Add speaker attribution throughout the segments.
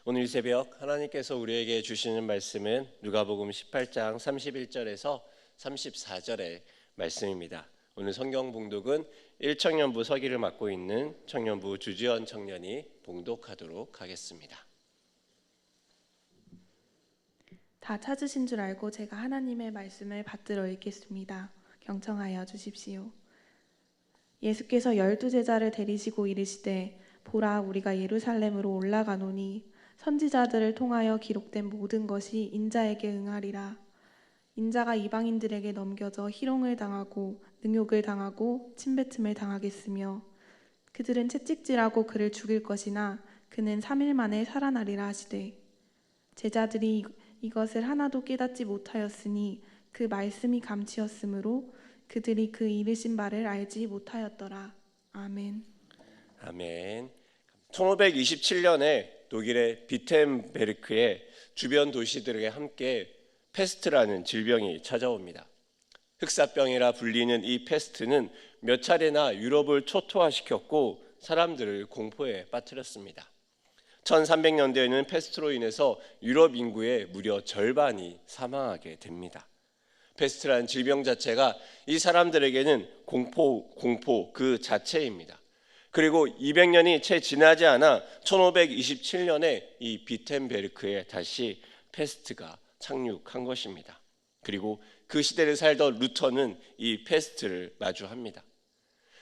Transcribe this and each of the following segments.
Speaker 1: 오늘 이 새벽 하나님께서 우리에게 주시는 말씀은 누가복음 18장 31절에서 34절의 말씀입니다. 오늘 성경 봉독은 1청년부 서기를 맡고 있는 청년부 주지원 청년이 봉독하도록 하겠습니다.
Speaker 2: 다 찾으신 줄 알고 제가 하나님의 말씀을 받들어 읽겠습니다. 경청하여 주십시오. 예수께서 12제자를 데리시고 이르시되 보라, 우리가 예루살렘으로 올라가노니 선지자들을 통하여 기록된 모든 것이 인자에게 응하리라. 인자가 이방인들에게 넘겨져 희롱을 당하고 능욕을 당하고 침뱉음을 당하겠으며 그들은 채찍질하고 그를 죽일 것이나 그는 3일 만에 살아나리라 하시되, 제자들이 이것을 하나도 깨닫지 못하였으니 그 말씀이 감치였으므로 그들이 그 이르신 바를 알지 못하였더라. 아멘.
Speaker 1: 아멘. 1527년에 독일의 비텐베르크의 주변 도시들에게 함께 페스트라는 질병이 찾아옵니다. 흑사병이라 불리는 이 페스트는 몇 차례나 유럽을 초토화시켰고 사람들을 공포에 빠뜨렸습니다. 1300년대에는 페스트로 인해서 유럽 인구의 무려 절반이 사망하게 됩니다. 페스트라는 질병 자체가 이 사람들에게는 공포 그 자체입니다. 그리고 200년이 채 지나지 않아 1527년에 이 비텐베르크에 다시 페스트가 착륙한 것입니다. 그리고 그 시대를 살던 루터는 이 페스트를 마주합니다.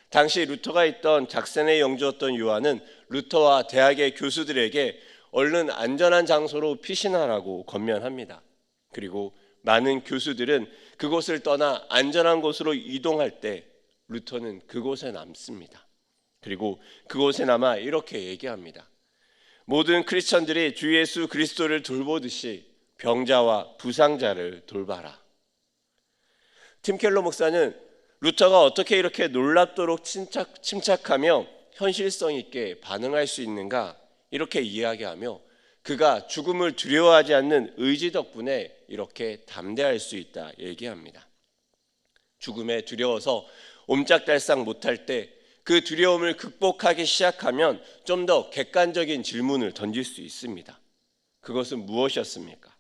Speaker 1: 당시 루터가 있던 작센의 영주였던 요한은 루터와 대학의 교수들에게 얼른 안전한 장소로 피신하라고 권면합니다. 그리고 많은 교수들은 그곳을 떠나 안전한 곳으로 이동할 때 루터는 그곳에 남습니다. 그리고 그곳에 남아 이렇게 얘기합니다. 모든 크리스천들이 주 예수 그리스도를 돌보듯이 병자와 부상자를 돌봐라. 팀 켈러 목사는 루터가 어떻게 이렇게 놀랍도록 침착하며 현실성 있게 반응할 수 있는가 이렇게 이야기하며 그가 죽음을 두려워하지 않는 의지 덕분에 이렇게 담대할 수 있다 얘기합니다. 죽음에 두려워서 옴짝달싹 못할 때 그 두려움을 극복하기 시작하면 좀 더 객관적인 질문을 던질 수 있습니다. 그것은 무엇이었습니까?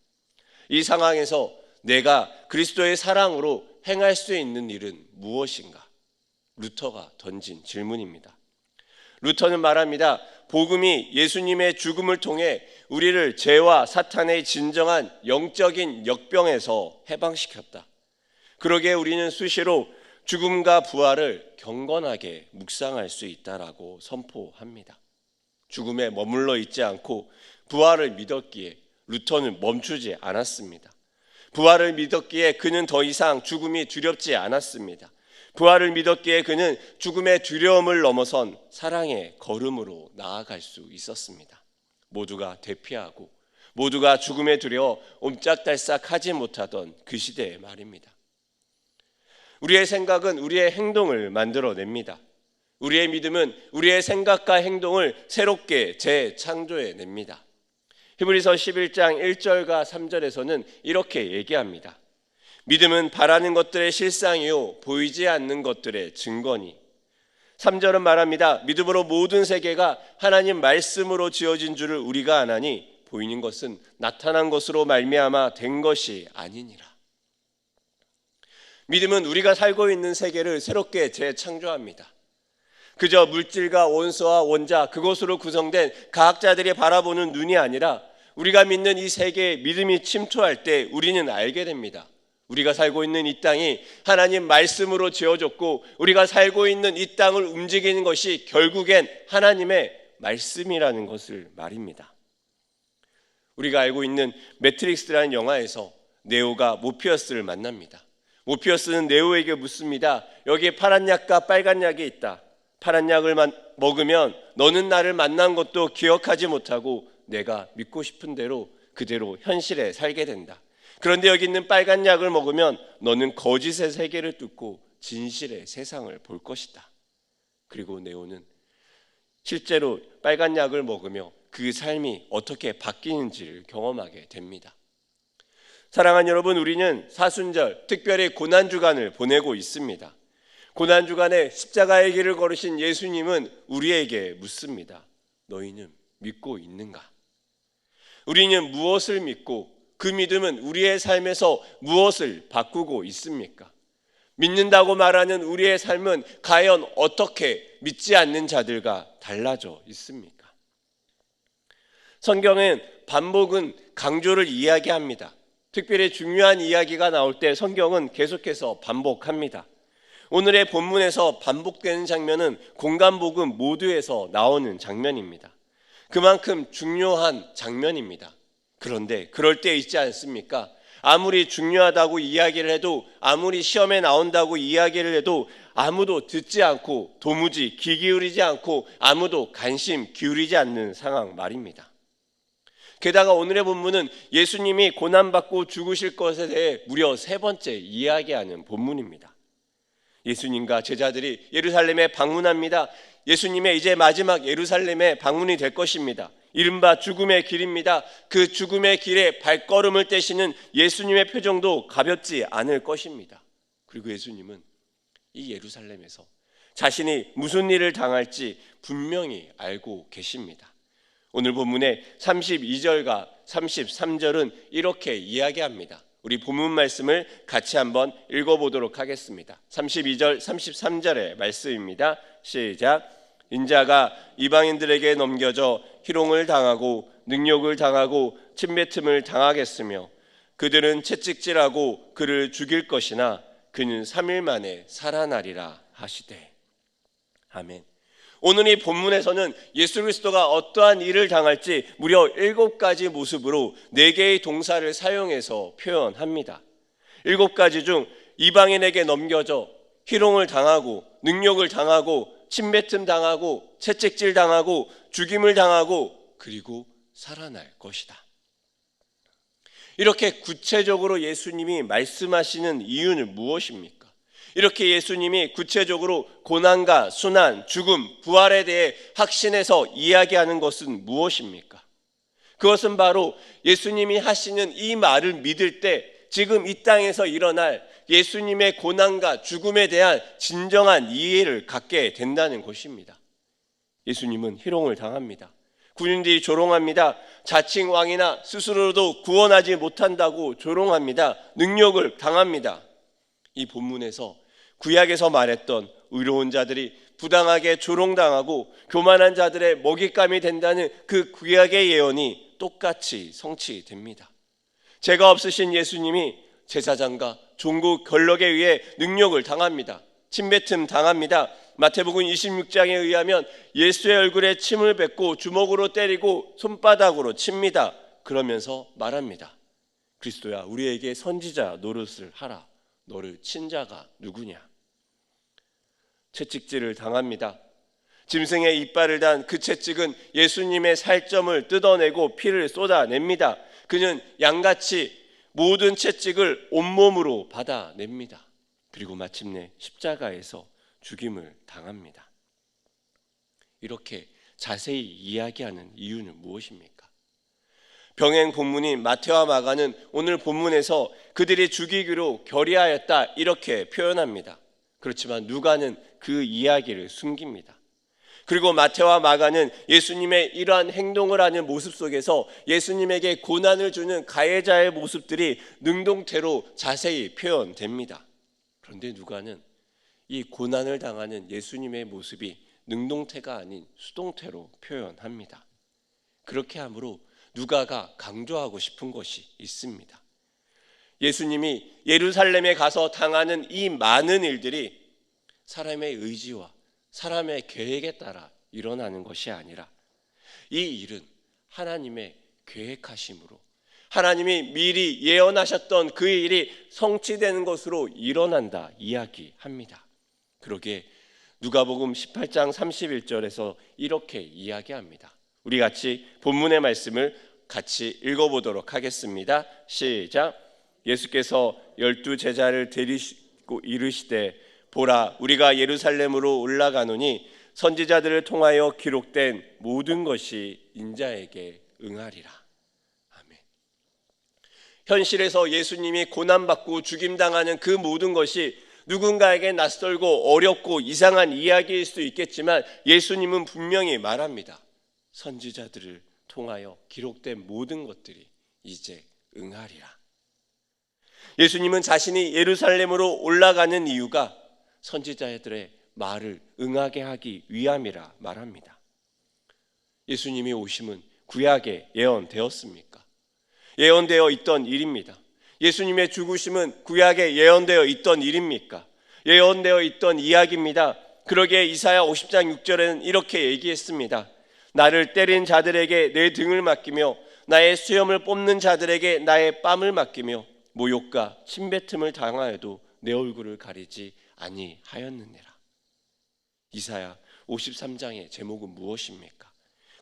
Speaker 1: 이 상황에서 내가 그리스도의 사랑으로 행할 수 있는 일은 무엇인가? 루터가 던진 질문입니다. 루터는 말합니다. 복음이 예수님의 죽음을 통해 우리를 죄와 사탄의 진정한 영적인 역병에서 해방시켰다. 그러기에 우리는 수시로 죽음과 부활을 경건하게 묵상할 수 있다라고 선포합니다. 죽음에 머물러 있지 않고 부활을 믿었기에 루터는 멈추지 않았습니다. 부활을 믿었기에 그는 더 이상 죽음이 두렵지 않았습니다. 부활을 믿었기에 그는 죽음의 두려움을 넘어선 사랑의 걸음으로 나아갈 수 있었습니다. 모두가 대피하고 모두가 죽음에 두려워 옴짝달싹 하지 못하던 그 시대의 말입니다. 우리의 생각은 우리의 행동을 만들어냅니다. 우리의 믿음은 우리의 생각과 행동을 새롭게 재창조해냅니다. 히브리서 11장 1절과 3절에서는 이렇게 얘기합니다. 믿음은 바라는 것들의 실상이요 보이지 않는 것들의 증거니. 3절은 말합니다. 믿음으로 모든 세계가 하나님 말씀으로 지어진 줄을 우리가 아나니 보이는 것은 나타난 것으로 말미암아 된 것이 아니니라. 믿음은 우리가 살고 있는 세계를 새롭게 재창조합니다. 그저 물질과 원소와 원자 그것으로 구성된 과학자들이 바라보는 눈이 아니라 우리가 믿는 이 세계에 믿음이 침투할 때 우리는 알게 됩니다. 우리가 살고 있는 이 땅이 하나님 말씀으로 지어졌고 우리가 살고 있는 이 땅을 움직이는 것이 결국엔 하나님의 말씀이라는 것을 말입니다. 우리가 알고 있는 매트릭스라는 영화에서 네오가 모피어스를 만납니다. 모피어스는 네오에게 묻습니다. 여기에 파란 약과 빨간 약이 있다. 파란 약을 먹으면 너는 나를 만난 것도 기억하지 못하고 내가 믿고 싶은 대로 그대로 현실에 살게 된다. 그런데 여기 있는 빨간 약을 먹으면 너는 거짓의 세계를 뚫고 진실의 세상을 볼 것이다. 그리고 네오는 실제로 빨간 약을 먹으며 그 삶이 어떻게 바뀌는지를 경험하게 됩니다. 사랑하는 여러분, 우리는 사순절, 특별히 고난주간을 보내고 있습니다. 고난주간에 십자가의 길을 걸으신 예수님은 우리에게 묻습니다. 너희는 믿고 있는가? 우리는 무엇을 믿고 그 믿음은 우리의 삶에서 무엇을 바꾸고 있습니까? 믿는다고 말하는 우리의 삶은 과연 어떻게 믿지 않는 자들과 달라져 있습니까? 성경은 반복은 강조를 이야기합니다. 특별히 중요한 이야기가 나올 때 성경은 계속해서 반복합니다. 오늘의 본문에서 반복되는 장면은 공간복음 모두에서 나오는 장면입니다. 그만큼 중요한 장면입니다. 그런데 그럴 때 있지 않습니까? 아무리 중요하다고 이야기를 해도, 아무리 시험에 나온다고 이야기를 해도 아무도 듣지 않고 도무지 귀 기울이지 않고 아무도 관심 기울이지 않는 상황 말입니다. 게다가 오늘의 본문은 예수님이 고난받고 죽으실 것에 대해 무려 3번째 이야기하는 본문입니다. 예수님과 제자들이 예루살렘에 방문합니다. 예수님의 이제 마지막 예루살렘에 방문이 될 것입니다. 이른바 죽음의 길입니다. 그 죽음의 길에 발걸음을 떼시는 예수님의 표정도 가볍지 않을 것입니다. 그리고 예수님은 이 예루살렘에서 자신이 무슨 일을 당할지 분명히 알고 계십니다. 오늘 본문의 32절과 33절은 이렇게 이야기합니다. 우리 본문 말씀을 같이 한번 읽어보도록 하겠습니다. 32절, 33절의 말씀입니다. 시작. 인자가 이방인들에게 넘겨져 희롱을 당하고 능욕을 당하고 침뱉음을 당하겠으며 그들은 채찍질하고 그를 죽일 것이나 그는 3일 만에 살아나리라 하시되. 아멘. 오늘 이 본문에서는 예수 그리스도가 어떠한 일을 당할지 무려 7가지 모습으로 4개의 동사를 사용해서 표현합니다. 7가지 중 이방인에게 넘겨져 희롱을 당하고 능욕을 당하고 침뱉음 당하고 채찍질 당하고 죽임을 당하고 그리고 살아날 것이다. 이렇게 구체적으로 예수님이 말씀하시는 이유는 무엇입니까? 이렇게 예수님이 구체적으로 고난과 순환, 죽음, 부활에 대해 확신해서 이야기하는 것은 무엇입니까? 그것은 바로 예수님이 하시는 이 말을 믿을 때 지금 이 땅에서 일어날 예수님의 고난과 죽음에 대한 진정한 이해를 갖게 된다는 것입니다. 예수님은 희롱을 당합니다. 군인들이 조롱합니다. 자칭 왕이나 스스로도 구원하지 못한다고 조롱합니다. 능욕을 당합니다. 이 본문에서 구약에서 말했던 의로운 자들이 부당하게 조롱당하고 교만한 자들의 먹잇감이 된다는 그 구약의 예언이 똑같이 성취됩니다. 죄가 없으신 예수님이 제사장과 종국 권력에 의해 능욕을 당합니다. 침뱉음 당합니다. 마태복음 26장에 의하면 예수의 얼굴에 침을 뱉고 주먹으로 때리고 손바닥으로 칩니다. 그러면서 말합니다. 그리스도야, 우리에게 선지자 노릇을 하라. 너를 친 자가 누구냐? 채찍질을 당합니다. 짐승의 이빨을 단 그 채찍은 예수님의 살점을 뜯어내고 피를 쏟아냅니다. 그는 양같이 모든 채찍을 온몸으로 받아냅니다. 그리고 마침내 십자가에서 죽임을 당합니다. 이렇게 자세히 이야기하는 이유는 무엇입니까? 병행 본문인 마태와 마가는 오늘 본문에서 그들이 죽이기로 결의하였다 이렇게 표현합니다. 그렇지만 누가는 그 이야기를 숨깁니다. 그리고 마태와 마가는 예수님의 이러한 행동을 하는 모습 속에서 예수님에게 고난을 주는 가해자의 모습들이 능동태로 자세히 표현됩니다. 그런데 누가는 이 고난을 당하는 예수님의 모습이 능동태가 아닌 수동태로 표현합니다. 그렇게 함으로 누가가 강조하고 싶은 것이 있습니다. 예수님이 예루살렘에 가서 당하는 이 많은 일들이 사람의 의지와 사람의 계획에 따라 일어나는 것이 아니라 이 일은 하나님의 계획하심으로 하나님이 미리 예언하셨던 그 일이 성취되는 것으로 일어난다 이야기합니다. 그러기에 누가복음 18장 31절에서 이렇게 이야기합니다. 우리 같이 본문의 말씀을 같이 읽어보도록 하겠습니다. 시작. 예수께서 12 제자를 데리시고 이르시되 보라, 우리가 예루살렘으로 올라가노니 선지자들을 통하여 기록된 모든 것이 인자에게 응하리라. 아멘. 현실에서 예수님이 고난받고 죽임당하는 그 모든 것이 누군가에게 낯설고 어렵고 이상한 이야기일 수도 있겠지만 예수님은 분명히 말합니다. 선지자들을 통하여 기록된 모든 것들이 이제 응하리라. 예수님은 자신이 예루살렘으로 올라가는 이유가 선지자들의 말을 응하게 하기 위함이라 말합니다. 예수님이 오심은 구약에 예언되었습니까? 예언되어 있던 일입니다. 예수님의 죽으심은 구약에 예언되어 있던 일입니까? 예언되어 있던 이야기입니다. 그러기에 이사야 50장 6절에는 이렇게 얘기했습니다. 나를 때린 자들에게 내 등을 맡기며 나의 수염을 뽑는 자들에게 나의 뺨을 맡기며 모욕과 침뱉음을 당하여도 내 얼굴을 가리지 아니하였느니라. 이사야 53장의 제목은 무엇입니까?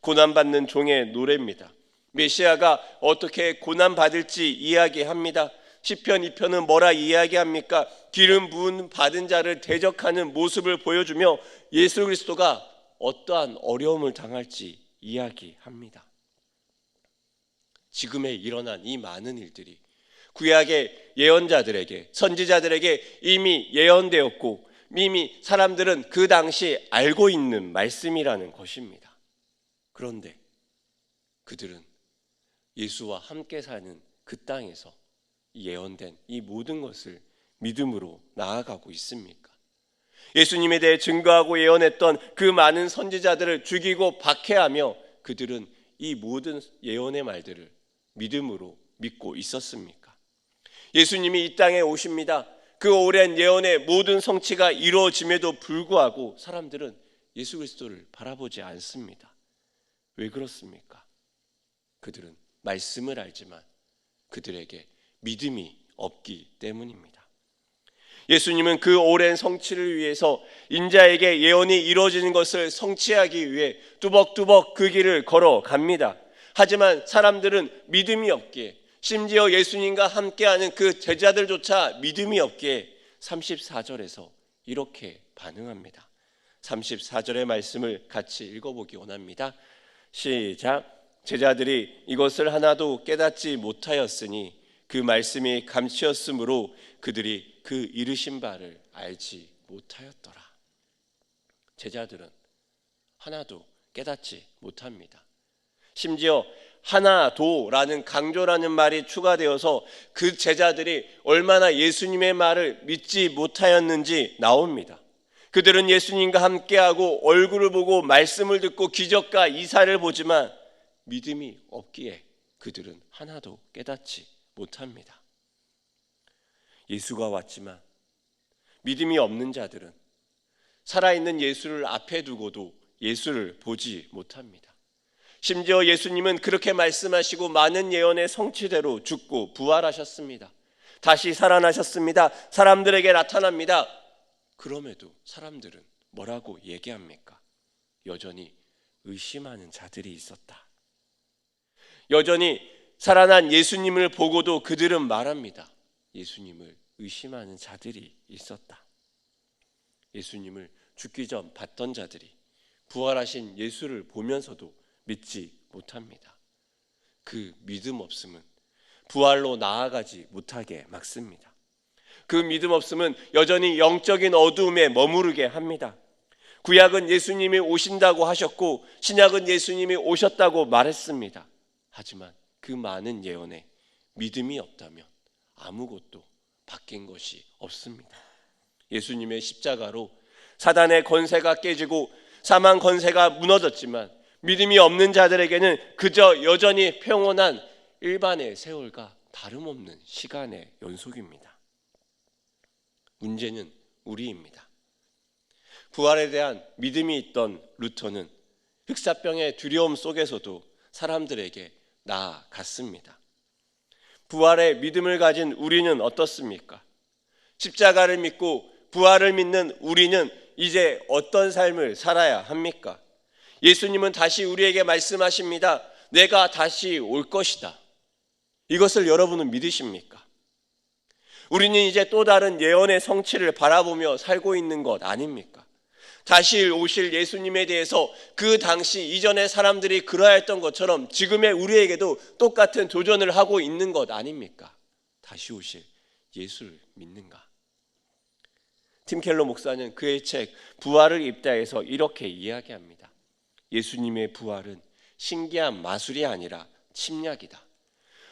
Speaker 1: 고난받는 종의 노래입니다. 메시아가 어떻게 고난받을지 이야기합니다. 시편 2편은 뭐라 이야기합니까? 기름 부은 받은 자를 대적하는 모습을 보여주며 예수 그리스도가 어떠한 어려움을 당할지 이야기합니다. 지금에 일어난 이 많은 일들이 구약의 예언자들에게, 선지자들에게 이미 예언되었고 이미 사람들은 그 당시 알고 있는 말씀이라는 것입니다. 그런데 그들은 예수와 함께 사는 그 땅에서 예언된 이 모든 것을 믿음으로 나아가고 있습니까? 예수님에 대해 증거하고 예언했던 그 많은 선지자들을 죽이고 박해하며 그들은 이 모든 예언의 말들을 믿음으로 믿고 있었습니까? 예수님이 이 땅에 오십니다. 그 오랜 예언의 모든 성취가 이루어짐에도 불구하고 사람들은 예수 그리스도를 바라보지 않습니다. 왜 그렇습니까? 그들은 말씀을 알지만 그들에게 믿음이 없기 때문입니다. 예수님은 그 오랜 성취를 위해서 인자에게 예언이 이루어지는 것을 성취하기 위해 뚜벅뚜벅 그 길을 걸어갑니다. 하지만 사람들은 믿음이 없기에, 심지어 예수님과 함께하는 그 제자들조차 믿음이 없기에 34절에서 이렇게 반응합니다. 34절의 말씀을 같이 읽어보기 원합니다. 시작. 제자들이 이것을 하나도 깨닫지 못하였으니 그 말씀이 감추었으므로 그들이 그 이르신 바를 알지 못하였더라. 제자들은 하나도 깨닫지 못합니다. 심지어 하나도라는 강조라는 말이 추가되어서 그 제자들이 얼마나 예수님의 말을 믿지 못하였는지 나옵니다. 그들은 예수님과 함께하고 얼굴을 보고 말씀을 듣고 기적과 이사를 보지만 믿음이 없기에 그들은 하나도 깨닫지 못합니다. 예수가 왔지만 믿음이 없는 자들은 살아있는 예수를 앞에 두고도 예수를 보지 못합니다. 심지어 예수님은 그렇게 말씀하시고 많은 예언의 성취대로 죽고 부활하셨습니다. 다시 살아나셨습니다. 사람들에게 나타납니다. 그럼에도 사람들은 뭐라고 얘기합니까? 여전히 의심하는 자들이 있었다. 여전히 살아난 예수님을 보고도 그들은 말합니다. 예수님을 의심하는 자들이 있었다. 예수님을 죽기 전 봤던 자들이 부활하신 예수를 보면서도 믿지 못합니다. 그 믿음 없음은 부활로 나아가지 못하게 막습니다. 그 믿음 없음은 여전히 영적인 어두움에 머무르게 합니다. 구약은 예수님이 오신다고 하셨고 신약은 예수님이 오셨다고 말했습니다. 하지만 그 많은 예언에 믿음이 없다면 아무것도 바뀐 것이 없습니다. 예수님의 십자가로 사단의 권세가 깨지고 사망 권세가 무너졌지만 믿음이 없는 자들에게는 그저 여전히 평온한 일반의 세월과 다름없는 시간의 연속입니다. 문제는 우리입니다. 부활에 대한 믿음이 있던 루터는 흑사병의 두려움 속에서도 사람들에게 나아갔습니다. 부활의 믿음을 가진 우리는 어떻습니까? 십자가를 믿고 부활을 믿는 우리는 이제 어떤 삶을 살아야 합니까? 예수님은 다시 우리에게 말씀하십니다. 내가 다시 올 것이다. 이것을 여러분은 믿으십니까? 우리는 이제 또 다른 예언의 성취를 바라보며 살고 있는 것 아닙니까? 다시 오실 예수님에 대해서 그 당시 이전의 사람들이 그러했던 것처럼 지금의 우리에게도 똑같은 도전을 하고 있는 것 아닙니까? 다시 오실 예수를 믿는가? 팀 켈러 목사는 그의 책 부활을 입다에서 이렇게 이야기합니다. 예수님의 부활은 신기한 마술이 아니라 침략이다.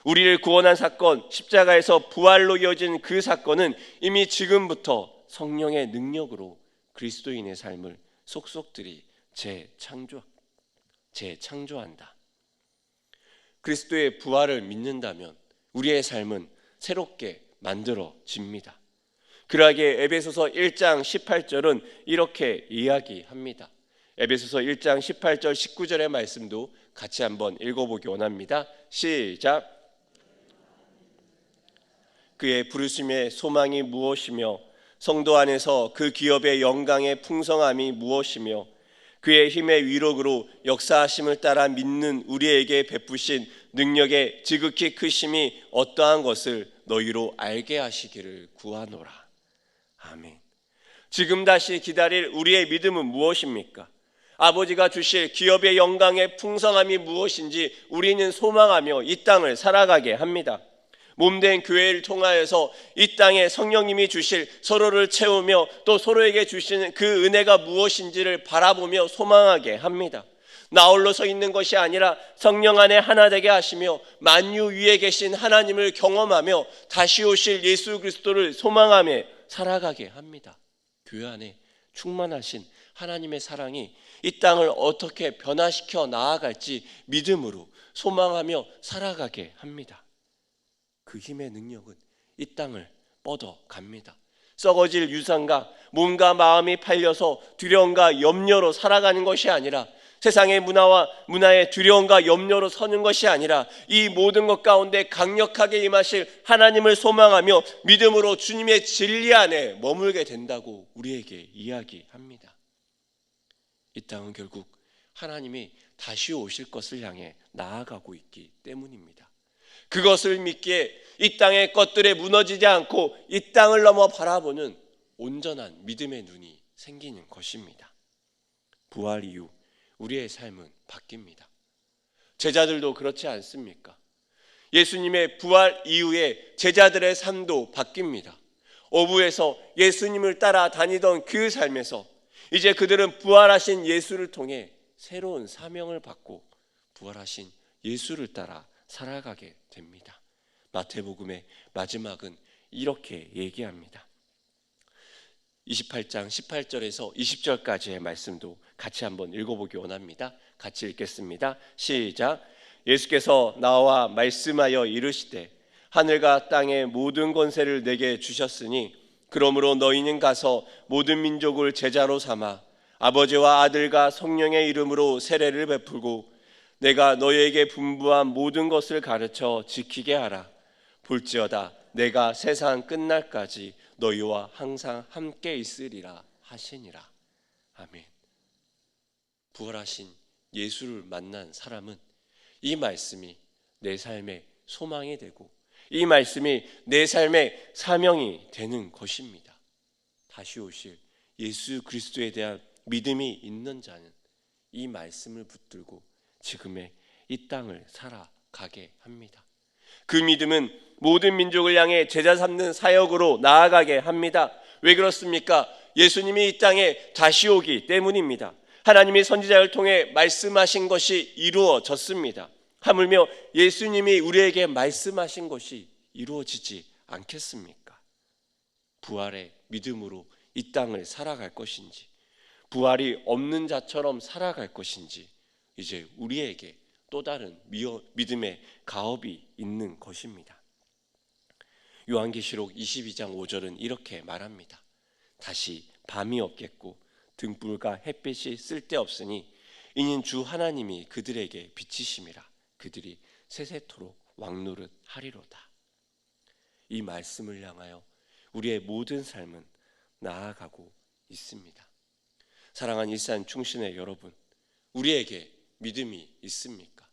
Speaker 1: 우리를 구원한 사건, 십자가에서 부활로 이어진 그 사건은 이미 지금부터 성령의 능력으로 그리스도인의 삶을 속속들이 재창조한다. 그리스도의 부활을 믿는다면 우리의 삶은 새롭게 만들어집니다. 그러하기에 에베소서 1장 18절은 이렇게 이야기합니다. 에베소서 1장 18절 19절의 말씀도 같이 한번 읽어보기 원합니다. 시작. 그의 부르심의 소망이 무엇이며 성도 안에서 그 기업의 영광의 풍성함이 무엇이며 그의 힘의 위력으로 역사하심을 따라 믿는 우리에게 베푸신 능력의 지극히 크심이 어떠한 것을 너희로 알게 하시기를 구하노라. 아멘. 지금 다시 기다릴 우리의 믿음은 무엇입니까? 아버지가 주실 기업의 영광의 풍성함이 무엇인지 우리는 소망하며 이 땅을 살아가게 합니다. 몸된 교회를 통하여서 이 땅에 성령님이 주실 서로를 채우며 또 서로에게 주시는 그 은혜가 무엇인지를 바라보며 소망하게 합니다. 나 홀로 서 있는 것이 아니라 성령 안에 하나 되게 하시며 만유 위에 계신 하나님을 경험하며 다시 오실 예수 그리스도를 소망하며 살아가게 합니다. 교회 안에 충만하신 하나님의 사랑이 이 땅을 어떻게 변화시켜 나아갈지 믿음으로 소망하며 살아가게 합니다. 그 힘의 능력은 이 땅을 뻗어갑니다. 썩어질 유산과 몸과 마음이 팔려서 두려움과 염려로 살아가는 것이 아니라 세상의 문화의 두려움과 염려로 서는 것이 아니라 이 모든 것 가운데 강력하게 임하실 하나님을 소망하며 믿음으로 주님의 진리 안에 머물게 된다고 우리에게 이야기합니다. 이 땅은 결국 하나님이 다시 오실 것을 향해 나아가고 있기 때문입니다. 그것을 믿기에 이 땅의 것들에 무너지지 않고 이 땅을 넘어 바라보는 온전한 믿음의 눈이 생기는 것입니다. 부활 이후 우리의 삶은 바뀝니다. 제자들도 그렇지 않습니까? 예수님의 부활 이후에 제자들의 삶도 바뀝니다. 어부에서 예수님을 따라 다니던 그 삶에서 이제 그들은 부활하신 예수를 통해 새로운 사명을 받고 부활하신 예수를 따라 살아가게 됩니다. 마태복음의 마지막은 이렇게 얘기합니다. 28장 18절에서 20절까지의 말씀도 같이 한번 읽어보기 원합니다. 같이 읽겠습니다. 시작. 예수께서 나와 말씀하여 이르시되 하늘과 땅의 모든 권세를 내게 주셨으니 그러므로 너희는 가서 모든 민족을 제자로 삼아 아버지와 아들과 성령의 이름으로 세례를 베풀고 내가 너희에게 분부한 모든 것을 가르쳐 지키게 하라. 볼지어다 내가 세상 끝날까지 너희와 항상 함께 있으리라 하시니라. 아멘. 부활하신 예수를 만난 사람은 이 말씀이 내 삶의 소망이 되고 이 말씀이 내 삶의 사명이 되는 것입니다. 다시 오실 예수 그리스도에 대한 믿음이 있는 자는 이 말씀을 붙들고 지금의 이 땅을 살아가게 합니다. 그 믿음은 모든 민족을 향해 제자 삼는 사역으로 나아가게 합니다. 왜 그렇습니까? 예수님이 이 땅에 다시 오기 때문입니다. 하나님이 선지자를 통해 말씀하신 것이 이루어졌습니다. 하물며 예수님이 우리에게 말씀하신 것이 이루어지지 않겠습니까? 부활의 믿음으로 이 땅을 살아갈 것인지 부활이 없는 자처럼 살아갈 것인지 이제 우리에게 또 다른 믿음의 가업이 있는 것입니다. 요한계시록 22장 5절은 이렇게 말합니다. 다시 밤이 없겠고 등불과 햇빛이 쓸데없으니 이는 주 하나님이 그들에게 비치심이라. 그들이 세세토록 왕노릇 하리로다. 이 말씀을 향하여 우리의 모든 삶은 나아가고 있습니다. 사랑하는 일산 충신의 여러분, 우리에게 믿음이 있습니까?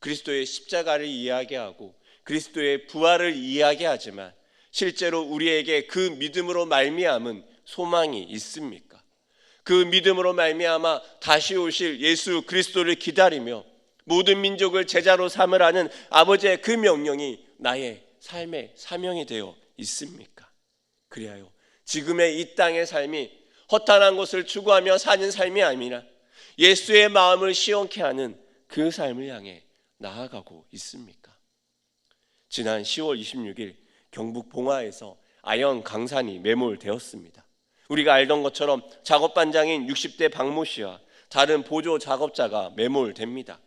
Speaker 1: 그리스도의 십자가를 이야기하고 그리스도의 부활을 이야기하지만 실제로 우리에게 그 믿음으로 말미암은 소망이 있습니까? 그 믿음으로 말미암아 다시 오실 예수 그리스도를 기다리며 모든 민족을 제자로 삼으라는 아버지의 그 명령이 나의 삶의 사명이 되어 있습니까? 그리하여 지금의 이 땅의 삶이 허탄한 것을 추구하며 사는 삶이 아니라 예수의 마음을 시원케 하는 그 삶을 향해 나아가고 있습니까? 지난 10월 26일 경북 봉화에서 아연 강산이 매몰되었습니다. 우리가 알던 것처럼 작업반장인 60대 박모 씨와 다른 보조 작업자가 매몰됩니다.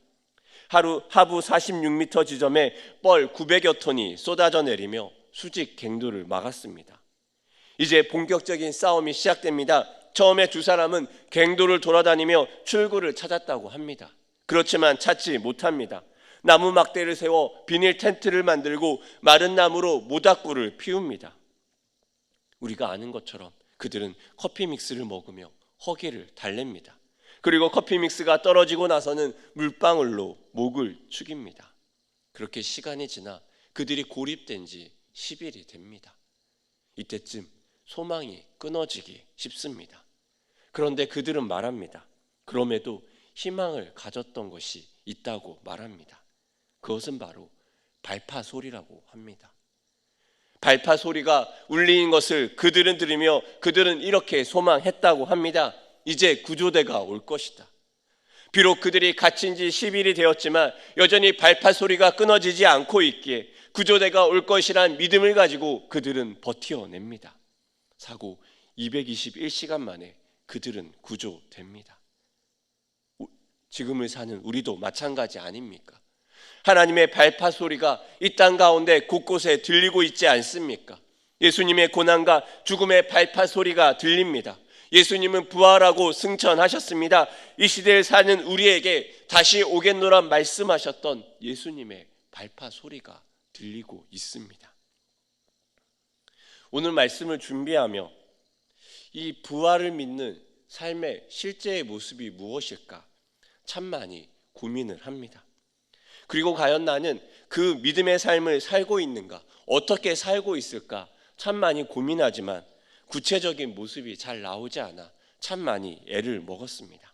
Speaker 1: 하루 하부 46m 지점에 뻘 900여 톤이 쏟아져 내리며 수직 갱도를 막았습니다. 이제 본격적인 싸움이 시작됩니다. 처음에 두 사람은 갱도를 돌아다니며 출구를 찾았다고 합니다. 그렇지만 찾지 못합니다. 나무 막대를 세워 비닐 텐트를 만들고 마른 나무로 모닥불을 피웁니다. 우리가 아는 것처럼 그들은 커피 믹스를 먹으며 허기를 달랩니다. 그리고 커피 믹스가 떨어지고 나서는 물방울로 목을 축입니다. 그렇게 시간이 지나 그들이 고립된 지 10일이 됩니다. 이때쯤 소망이 끊어지기 쉽습니다. 그런데 그들은 말합니다. 그럼에도 희망을 가졌던 것이 있다고 말합니다. 그것은 바로 발파 소리라고 합니다. 발파 소리가 울리는 것을 그들은 들으며 그들은 이렇게 소망했다고 합니다. 이제 구조대가 올 것이다. 비록 그들이 갇힌 지 10일이 되었지만 여전히 발파 소리가 끊어지지 않고 있기에 구조대가 올 것이란 믿음을 가지고 그들은 버텨냅니다. 사고 221시간 만에 그들은 구조됩니다. 지금을 사는 우리도 마찬가지 아닙니까? 하나님의 발파 소리가 이 땅 가운데 곳곳에 들리고 있지 않습니까? 예수님의 고난과 죽음의 발파 소리가 들립니다. 예수님은 부활하고 승천하셨습니다. 이 시대를 사는 우리에게 다시 오겠노라 말씀하셨던 예수님의 발파 소리가 들리고 있습니다. 오늘 말씀을 준비하며 이 부활을 믿는 삶의 실제의 모습이 무엇일까 참 많이 고민을 합니다. 그리고 과연 나는 그 믿음의 삶을 살고 있는가, 어떻게 살고 있을까 참 많이 고민하지만 구체적인 모습이 잘 나오지 않아 참 많이 애를 먹었습니다.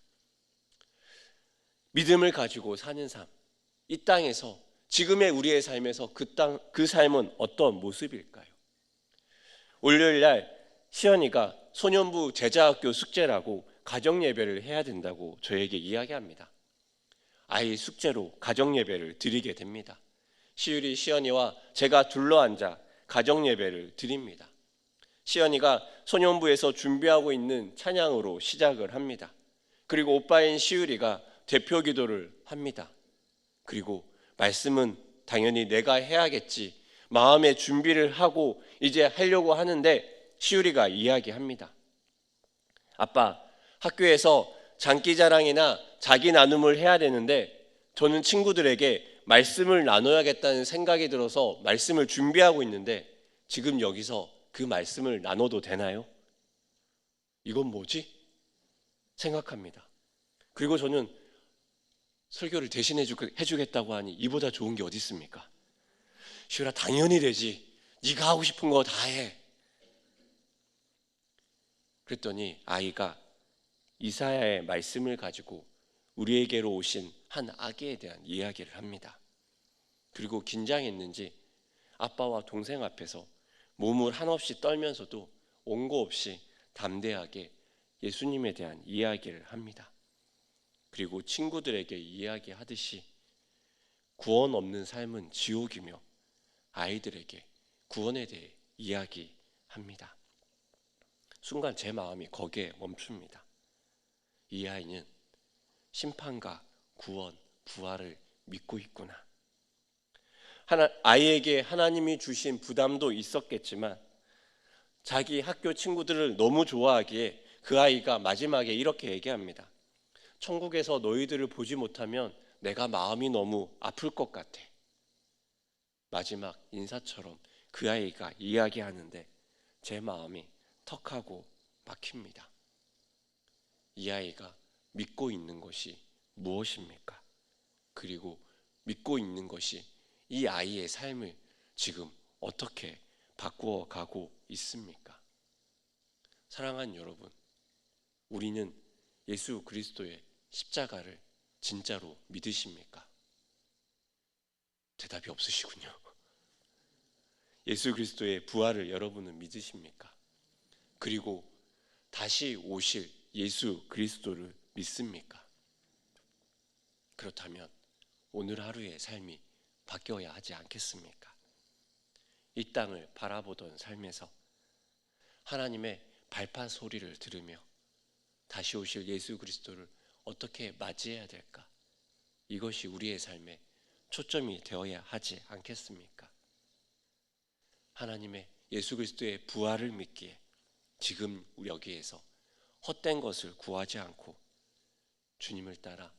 Speaker 1: 믿음을 가지고 사는 삶, 이 땅에서 지금의 우리의 삶에서 그 삶은 어떤 모습일까요? 월요일 날 시연이가 소년부 제자학교 숙제라고 가정예배를 해야 된다고 저에게 이야기합니다. 아이 숙제로 가정예배를 드리게 됩니다. 시율이 시연이와 제가 둘러앉아 가정예배를 드립니다. 시연이가 소년부에서 준비하고 있는 찬양으로 시작을 합니다. 그리고 오빠인 시율이가 대표 기도를 합니다. 그리고 말씀은 당연히 내가 해야겠지 마음의 준비를 하고 이제 하려고 하는데 시율이가 이야기합니다. 아빠, 학교에서 장기자랑이나 자기 나눔을 해야 되는데 저는 친구들에게 말씀을 나눠야겠다는 생각이 들어서 말씀을 준비하고 있는데 지금 여기서 그 말씀을 나눠도 되나요? 이건 뭐지? 생각합니다. 그리고 저는 설교를 대신 해주겠다고 하니 이보다 좋은 게 어디 있습니까? 시우라 당연히 되지. 네가 하고 싶은 거 다 해. 그랬더니 아이가 이사야의 말씀을 가지고 우리에게로 오신 한 아기에 대한 이야기를 합니다. 그리고 긴장했는지 아빠와 동생 앞에서 몸을 한없이 떨면서도 원고 없이 담대하게 예수님에 대한 이야기를 합니다. 그리고 친구들에게 이야기하듯이 구원 없는 삶은 지옥이며 아이들에게 구원에 대해 이야기합니다. 순간 제 마음이 거기에 멈춥니다. 이 아이는 심판과 구원, 부활을 믿고 있구나. 아이에게 하나님이 주신 부담도 있었겠지만 자기 학교 친구들을 너무 좋아하기에 그 아이가 마지막에 이렇게 얘기합니다. 천국에서 너희들을 보지 못하면 내가 마음이 너무 아플 것 같아. 마지막 인사처럼 그 아이가 이야기하는데 제 마음이 턱하고 막힙니다. 이 아이가 믿고 있는 것이 무엇입니까? 그리고 믿고 있는 것이 이 아이의 삶을 지금 어떻게 바꾸어 가고 있습니까? 사랑하는 여러분, 우리는 예수 그리스도의 십자가를 진짜로 믿으십니까? 대답이 없으시군요. 예수 그리스도의 부활을 여러분은 믿으십니까? 그리고 다시 오실 예수 그리스도를 믿습니까? 그렇다면 오늘 하루의 삶이 바뀌어야 하지 않겠습니까? 이 땅을 바라보던 삶에서 하나님의 발파 소리를 들으며 다시 오실 예수 그리스도를 어떻게 맞이해야 될까? 이것이 우리의 삶의 초점이 되어야 하지 않겠습니까? 하나님의 예수 그리스도의 부활을 믿기에 지금 여기에서 헛된 것을 구하지 않고 주님을 따라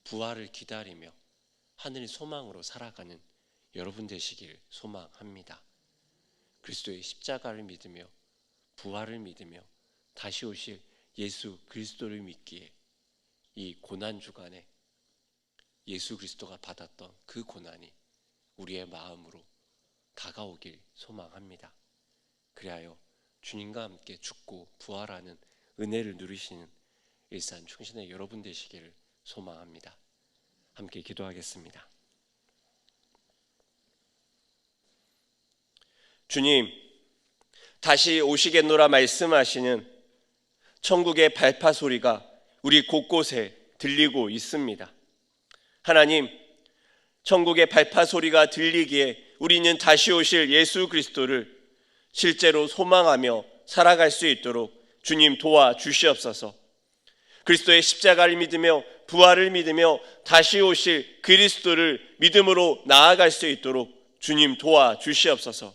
Speaker 1: 부활을 기다리며 하늘 소망으로 살아가는 여러분 되시길 소망합니다. 그리스도의 십자가를 믿으며 부활을 믿으며 다시 오실 예수 그리스도를 믿기에 이 고난 주간에 예수 그리스도가 받았던 그 고난이 우리의 마음으로 다가오길 소망합니다. 그리하여 주님과 함께 죽고 부활하는 은혜를 누리시는 일산 충신의 여러분 되시기를 소망합니다. 함께 기도하겠습니다. 주님, 다시 오시겠노라 말씀하시는 천국의 발파 소리가 우리 곳곳에 들리고 있습니다. 하나님, 천국의 발파 소리가 들리기에 우리는 다시 오실 예수 그리스도를 실제로 소망하며 살아갈 수 있도록 주님 도와주시옵소서. 그리스도의 십자가를 믿으며 부활을 믿으며 다시 오실 그리스도를 믿음으로 나아갈 수 있도록 주님 도와주시옵소서.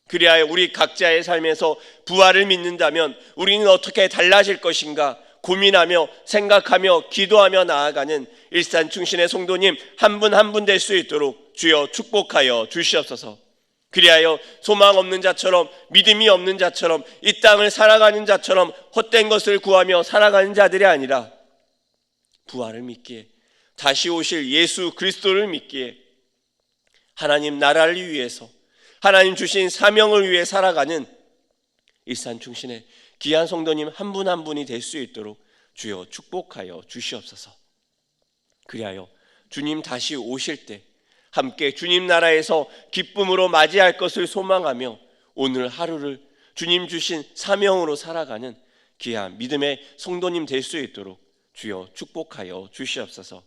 Speaker 1: 그리하여 우리 각자의 삶에서 부활을 믿는다면 우리는 어떻게 달라질 것인가 고민하며 생각하며 기도하며 나아가는 일산 충신의 성도님 한 분 한 분 될 수 있도록 주여 축복하여 주시옵소서. 그리하여 소망 없는 자처럼 믿음이 없는 자처럼 이 땅을 살아가는 자처럼 헛된 것을 구하며 살아가는 자들이 아니라 부활을 믿기에 다시 오실 예수 그리스도를 믿기에 하나님 나라를 위해서 하나님 주신 사명을 위해 살아가는 일산 충신의 귀한 성도님 한 분 한 분이 될 수 있도록 주여 축복하여 주시옵소서. 그리하여 주님 다시 오실 때 함께 주님 나라에서 기쁨으로 맞이할 것을 소망하며 오늘 하루를 주님 주신 사명으로 살아가는 귀한 믿음의 성도님 될 수 있도록 주여 축복하여 주시옵소서.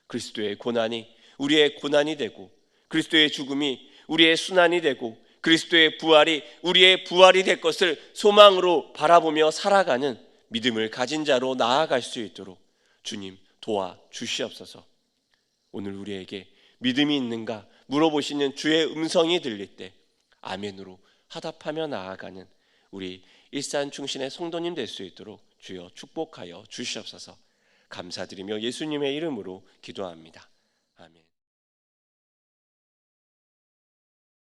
Speaker 1: 그리스도의 고난이 우리의 고난이 되고 그리스도의 죽음이 우리의 순환이 되고 그리스도의 부활이 우리의 부활이 될 것을 소망으로 바라보며 살아가는 믿음을 가진 자로 나아갈 수 있도록 주님 도와주시옵소서. 오늘 우리에게 믿음이 있는가 물어보시는 주의 음성이 들릴 때 아멘으로 화답하며 나아가는 우리 일산 충신의 성도님 될 수 있도록 주여 축복하여 주시옵소서. 감사드리며 예수님의 이름으로 기도합니다.